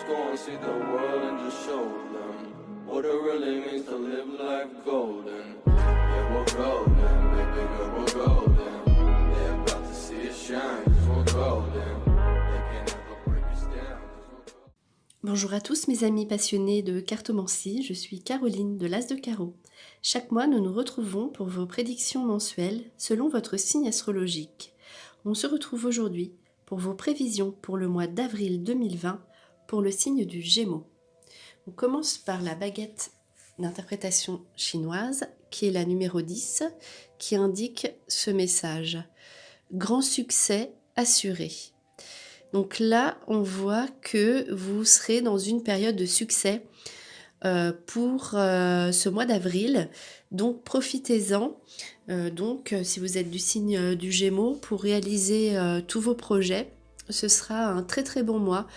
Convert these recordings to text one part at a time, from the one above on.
go and see the world and just show them what it really means to live life golden. Yeah, we're golden, baby girl, we're golden. They're about to see us shine, 'cause we're golden. They can never break us down, 'cause we're golden. Bonjour à tous mes amis passionnés de cartomancie, je suis Caroline de l'As de Carreau. Chaque mois, nous nous retrouvons pour vos prédictions mensuelles selon votre signe astrologique. On se retrouve aujourd'hui pour vos prévisions pour le mois d'avril 2020 pour le signe du Gémeaux. On commence par la baguette d'interprétation chinoise qui est la numéro 10 qui indique ce message. Grand succès assuré. Donc là, on voit que vous serez dans une période de succès pour ce mois d'avril. Donc profitez-en. Si vous êtes du signe du Gémeaux, pour réaliser tous vos projets, ce sera un très très bon mois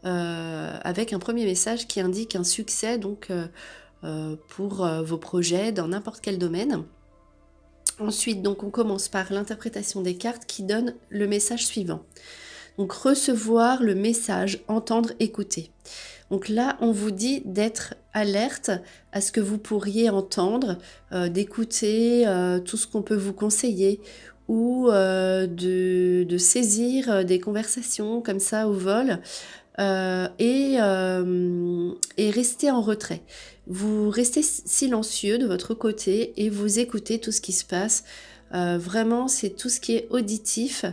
avec un premier message qui indique un succès pour vos projets dans n'importe quel domaine. Ensuite, donc, on commence par l'interprétation des cartes qui donne le message suivant. Donc, recevoir le message, entendre, écouter. Donc là, on vous dit d'être alerte à ce que vous pourriez entendre, d'écouter tout ce qu'on peut vous conseiller ou de saisir des conversations comme ça au vol et rester en retrait. Vous restez silencieux de votre côté et vous écoutez tout ce qui se passe. Vraiment, c'est tout ce qui est auditif.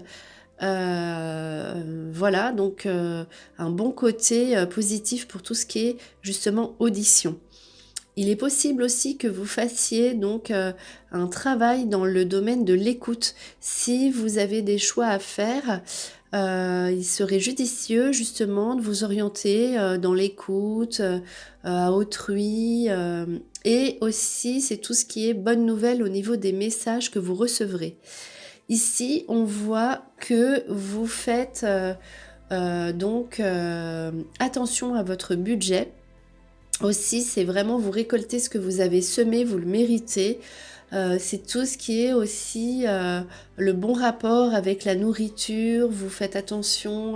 Voilà, donc un bon côté positif pour tout ce qui est justement audition. Il est possible aussi que vous fassiez donc un travail dans le domaine de l'écoute. Si vous avez des choix à faire, il serait judicieux justement de vous orienter dans l'écoute, à autrui. Et aussi, c'est tout ce qui est bonne nouvelle au niveau des messages que vous recevrez. Ici, on voit que vous faites attention à votre budget. Aussi, c'est vraiment vous récoltez ce que vous avez semé, vous le méritez. C'est tout ce qui est aussi le bon rapport avec la nourriture. Vous faites attention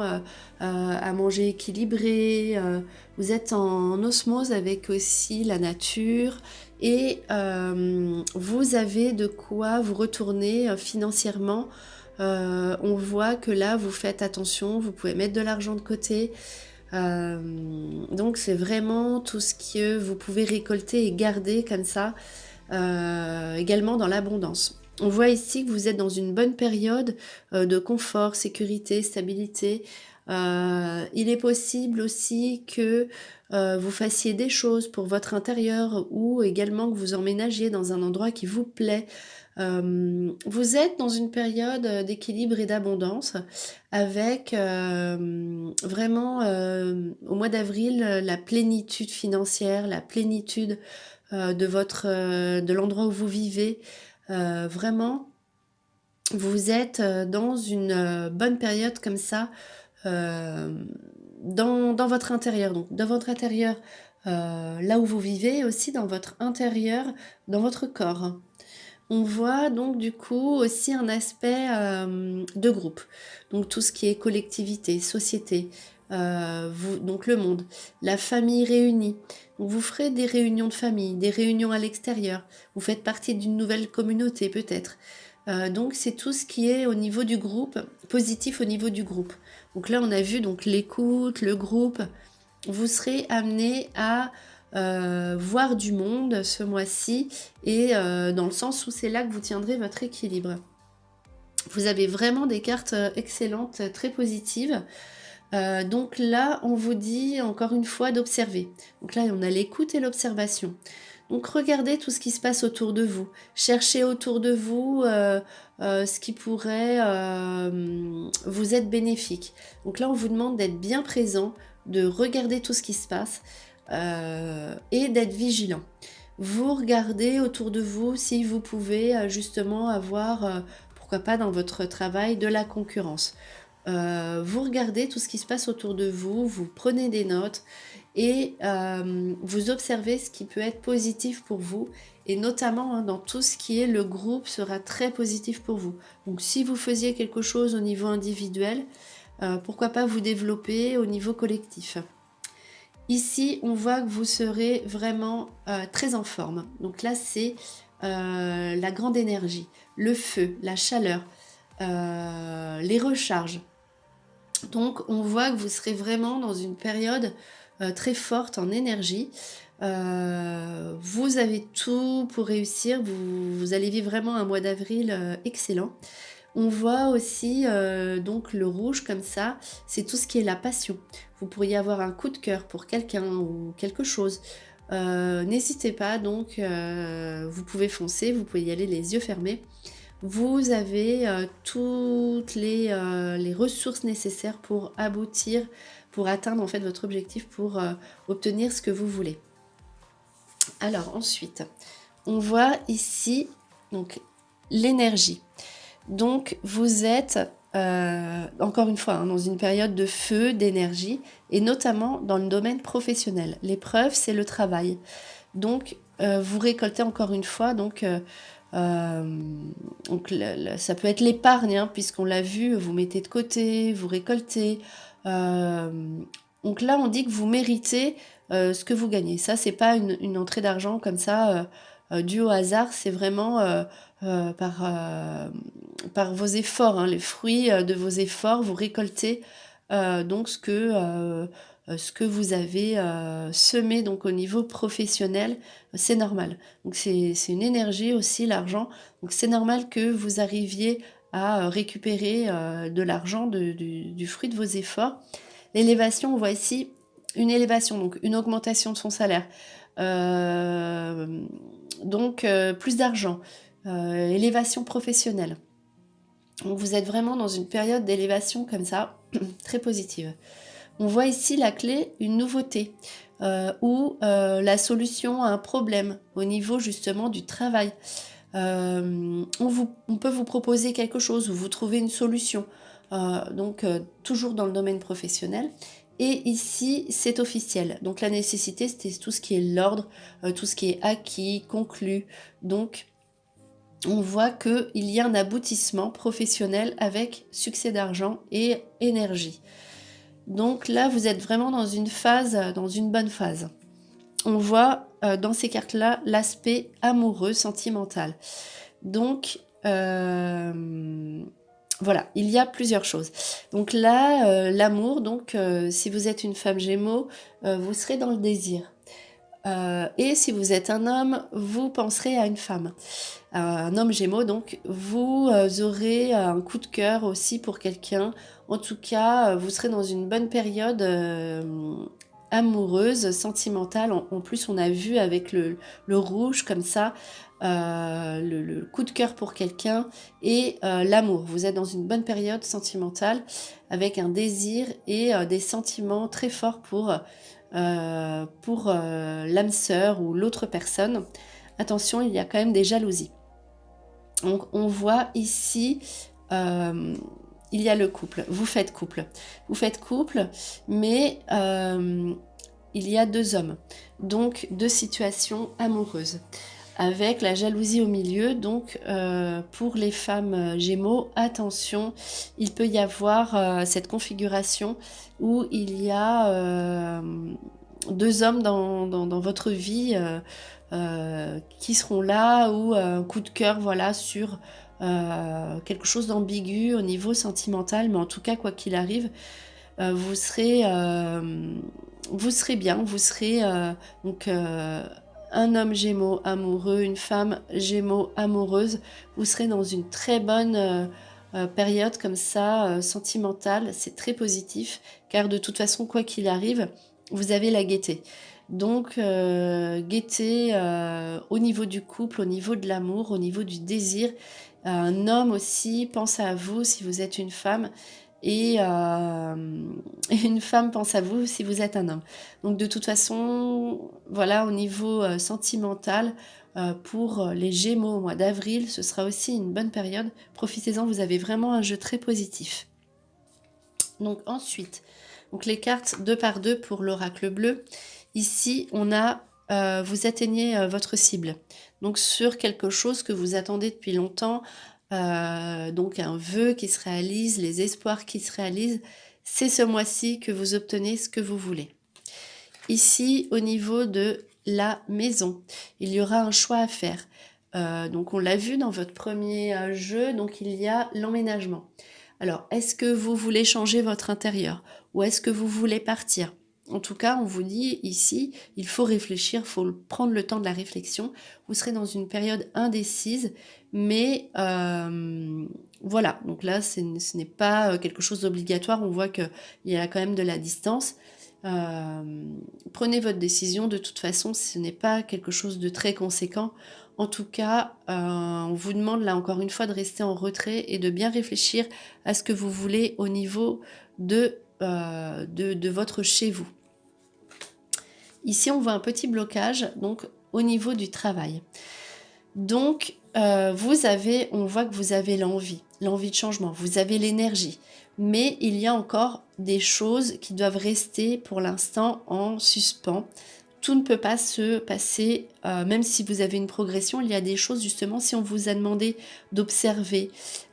à manger équilibré. Vous êtes en osmose avec aussi la nature. Et vous avez de quoi vous retourner financièrement. On voit que là, vous faites attention. Vous pouvez mettre de l'argent de côté. Donc c'est vraiment tout ce que vous pouvez récolter et garder comme ça, également dans l'abondance. On voit ici que vous êtes dans une bonne période de confort, sécurité, stabilité. Il est possible aussi que vous fassiez des choses pour votre intérieur ou également que vous emménagiez dans un endroit qui vous plaît. Vous êtes dans une période d'équilibre et d'abondance avec vraiment au mois d'avril la plénitude financière, la plénitude de l'endroit où vous vivez. Vraiment, vous êtes dans une bonne période comme ça dans votre intérieur. Donc dans votre intérieur, là où vous vivez, aussi dans votre intérieur, dans votre corps. On voit donc du coup aussi un aspect de groupe, donc tout ce qui est collectivité, société, donc le monde, la famille réunie. Donc vous ferez des réunions de famille, des réunions à l'extérieur, vous faites partie d'une nouvelle communauté peut-être. Donc c'est tout ce qui est au niveau du groupe, positif au niveau du groupe. Donc là on a vu donc l'écoute, le groupe, vous serez amené à voir du monde ce mois-ci et dans le sens où c'est là que vous tiendrez votre équilibre. Vous avez vraiment des cartes excellentes, très positives. Donc là, on vous dit encore une fois d'observer. Donc là, on a l'écoute et l'observation. Donc regardez tout ce qui se passe autour de vous. Cherchez autour de vous ce qui pourrait vous être bénéfique. Donc là, on vous demande d'être bien présent, de regarder tout ce qui se passe. Et d'être vigilant. Vous regardez autour de vous si vous pouvez justement avoir, pourquoi pas dans votre travail, de la concurrence. Vous regardez tout ce qui se passe autour de vous, vous prenez des notes et vous observez ce qui peut être positif pour vous et notamment dans tout ce qui est le groupe sera très positif pour vous. Donc si vous faisiez quelque chose au niveau individuel, pourquoi pas vous développer au niveau collectif. Ici, on voit que vous serez vraiment très en forme. Donc là, c'est la grande énergie, le feu, la chaleur, les recharges. Donc, on voit que vous serez vraiment dans une période très forte en énergie. Vous avez tout pour réussir. Vous allez vivre vraiment un mois d'avril excellent. On voit aussi donc le rouge comme ça, c'est tout ce qui est la passion. Vous pourriez avoir un coup de cœur pour quelqu'un ou quelque chose. N'hésitez pas donc, vous pouvez foncer, vous pouvez y aller les yeux fermés. Vous avez toutes les ressources nécessaires pour aboutir, pour atteindre en fait votre objectif, pour obtenir ce que vous voulez. Alors ensuite, on voit ici donc l'énergie. Donc vous êtes, encore une fois, hein, dans une période de feu, d'énergie, et notamment dans le domaine professionnel. L'épreuve, c'est le travail. Donc vous récoltez encore une fois, donc ça peut être l'épargne, hein, puisqu'on l'a vu, vous mettez de côté, vous récoltez. Donc là, on dit que vous méritez ce que vous gagnez. Ça, c'est pas une entrée d'argent comme ça, due au hasard, c'est vraiment par vos efforts, hein, les fruits de vos efforts, vous récoltez donc ce que vous avez semé donc au niveau professionnel, c'est normal. Donc c'est une énergie aussi, l'argent. Donc c'est normal que vous arriviez à récupérer de l'argent du fruit de vos efforts. L'élévation, on voit ici une élévation, donc une augmentation de son salaire. Donc plus d'argent, élévation professionnelle. Donc vous êtes vraiment dans une période d'élévation comme ça, très positive. On voit ici la clé, une nouveauté, ou la solution à un problème au niveau justement du travail. On peut vous proposer quelque chose ou vous trouvez une solution, donc toujours dans le domaine professionnel. Et ici, c'est officiel. Donc la nécessité, c'est tout ce qui est l'ordre, tout ce qui est acquis, conclu. Donc on voit qu'il y a un aboutissement professionnel avec succès d'argent et énergie. Donc là, vous êtes vraiment dans une phase, dans une bonne phase. On voit dans ces cartes-là l'aspect amoureux, sentimental. Donc, voilà, il y a plusieurs choses. Donc là, l'amour, donc si vous êtes une femme Gémeaux, vous serez dans le désir. Et si vous êtes un homme, vous penserez à une femme. Un homme Gémeaux, donc vous aurez un coup de cœur aussi pour quelqu'un. En tout cas, vous serez dans une bonne période amoureuse, sentimentale. En plus, on a vu avec le rouge comme ça, le coup de cœur pour quelqu'un et l'amour. Vous êtes dans une bonne période sentimentale avec un désir et des sentiments très forts pour l'âme sœur ou l'autre personne. Attention, il y a quand même des jalousies. Donc on voit ici, il y a le couple. Vous faites couple, mais il y a deux hommes. Donc deux situations amoureuses. Avec la jalousie au milieu, donc pour les femmes Gémeaux, attention, il peut y avoir cette configuration où il y a deux hommes dans votre vie qui seront là, ou un coup de cœur, voilà, sur quelque chose d'ambigu au niveau sentimental, mais en tout cas, quoi qu'il arrive, vous serez bien, vous serez donc un homme Gémeaux amoureux, une femme Gémeaux amoureuse, vous serez dans une très bonne période comme ça, sentimentale. C'est très positif, car de toute façon, quoi qu'il arrive, vous avez la gaieté. Donc, gaieté au niveau du couple, au niveau de l'amour, au niveau du désir. Un homme aussi pense à vous si vous êtes une femme, et une femme pense à vous si vous êtes un homme. Donc de toute façon, voilà, au niveau sentimental, pour les Gémeaux au mois d'avril, ce sera aussi une bonne période. Profitez-en, vous avez vraiment un jeu très positif. Donc ensuite, donc les cartes 2 par 2 pour l'oracle bleu. Ici, on a vous atteignez votre cible. Donc sur quelque chose que vous attendez depuis longtemps, donc un vœu qui se réalise, les espoirs qui se réalisent, c'est ce mois-ci que vous obtenez ce que vous voulez. ici au niveau de la maison. Il y aura un choix à faire. Donc on l'a vu dans votre premier jeu, donc il y a l'emménagement. Alors, est-ce que vous voulez changer votre intérieur ou est-ce que vous voulez partir? En tout cas, on vous dit ici, il faut réfléchir, il faut prendre le temps de la réflexion. Vous serez dans une période indécise, mais voilà. Donc là, ce n'est pas quelque chose d'obligatoire. On voit qu'il y a quand même de la distance. Prenez votre décision. De toute façon, ce n'est pas quelque chose de très conséquent. En tout cas, on vous demande là encore une fois de rester en retrait et de bien réfléchir à ce que vous voulez au niveau de votre chez vous. Ici, on voit un petit blocage donc au niveau du travail. Donc, on voit que vous avez l'envie de changement, vous avez l'énergie, mais il y a encore des choses qui doivent rester pour l'instant en suspens. Tout ne peut pas se passer, même si vous avez une progression, il y a des choses justement, si on vous a demandé d'observer,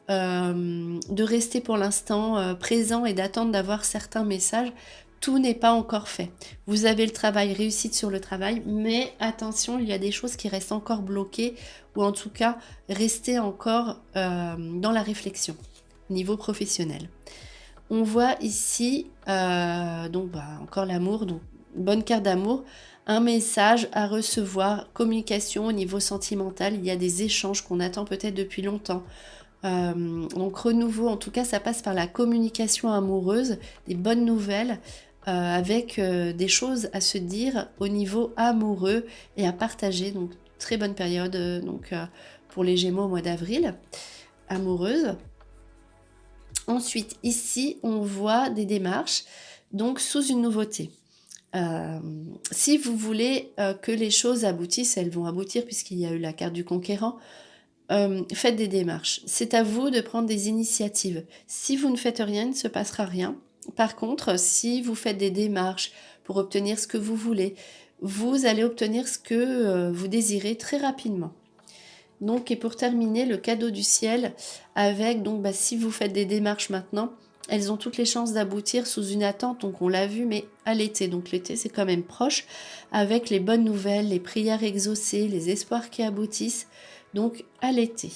de rester pour l'instant présent et d'attendre d'avoir certains messages, tout n'est pas encore fait. Vous avez le travail, réussite sur le travail, mais attention, il y a des choses qui restent encore bloquées, ou en tout cas, restez encore dans la réflexion, niveau professionnel. On voit ici, encore l'amour, donc bonne carte d'amour, un message à recevoir, communication au niveau sentimental, il y a des échanges qu'on attend peut-être depuis longtemps. Donc renouveau, en tout cas ça passe par la communication amoureuse, des bonnes nouvelles avec des choses à se dire au niveau amoureux et à partager. Donc très bonne période pour les Gémeaux au mois d'avril, amoureuse. Ensuite ici on voit des démarches donc sous une nouveauté. Si vous voulez que les choses aboutissent, elles vont aboutir puisqu'il y a eu la carte du conquérant. Faites des démarches. C'est à vous de prendre des initiatives. Si vous ne faites rien, il ne se passera rien. Par contre, si vous faites des démarches pour obtenir ce que vous voulez, vous allez obtenir ce que vous désirez très rapidement. Donc, et pour terminer, le cadeau du ciel avec, si vous faites des démarches maintenant, elles ont toutes les chances d'aboutir sous une attente, donc on l'a vu, mais à l'été. Donc l'été, c'est quand même proche, avec les bonnes nouvelles, les prières exaucées, les espoirs qui aboutissent. Donc à l'été.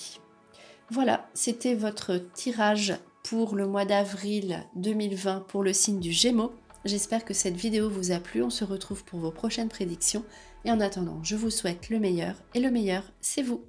Voilà, c'était votre tirage pour le mois d'avril 2020 pour le signe du Gémeaux. J'espère que cette vidéo vous a plu. On se retrouve pour vos prochaines prédictions. Et en attendant, je vous souhaite le meilleur. Et le meilleur, c'est vous.